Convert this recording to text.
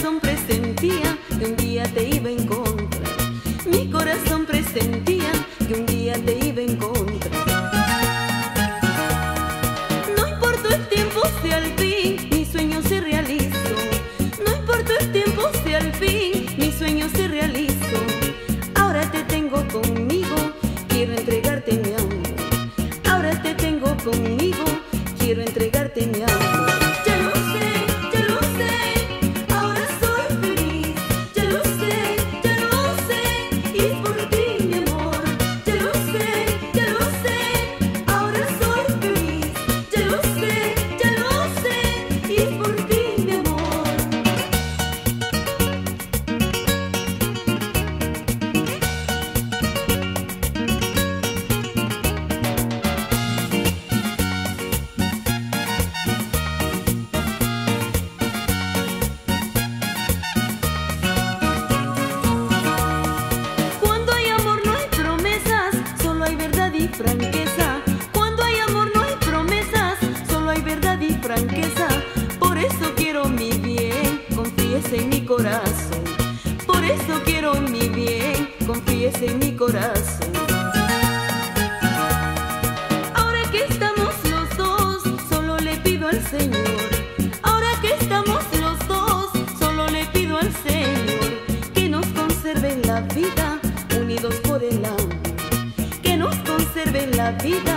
corazón presentía que un día te iba a encontrar. Mi corazón presentía que un día te iba a encontrar. No importó el tiempo si al fin mi sueño se realizó. No importó el tiempo si al fin mi sueño se realizó. Ahora te tengo conmigo, quiero entregarte mi amor. Ahora te tengo conmigo, quiero entregarte mi amor. Ya lo sé, ahora soy feliz. Ya lo sé, y es por ti mi amor. Ya lo sé, ahora soy feliz. Ya lo sé, y es por ti mi amor. Cuando hay amor no hay promesas, solo hay verdad y franqueza. Cuando hay amor no hay promesas, solo hay verdad y franqueza. Por eso quiero mi bien, confíes en mi corazón. Por eso quiero mi bien, confíes en mi corazón. Ahora que estamos los dos, solo le pido al Señor. Ahora que estamos los dos, solo le pido al Señor que nos conserve la vida, unidos por el amor. Que nos conserve la vida,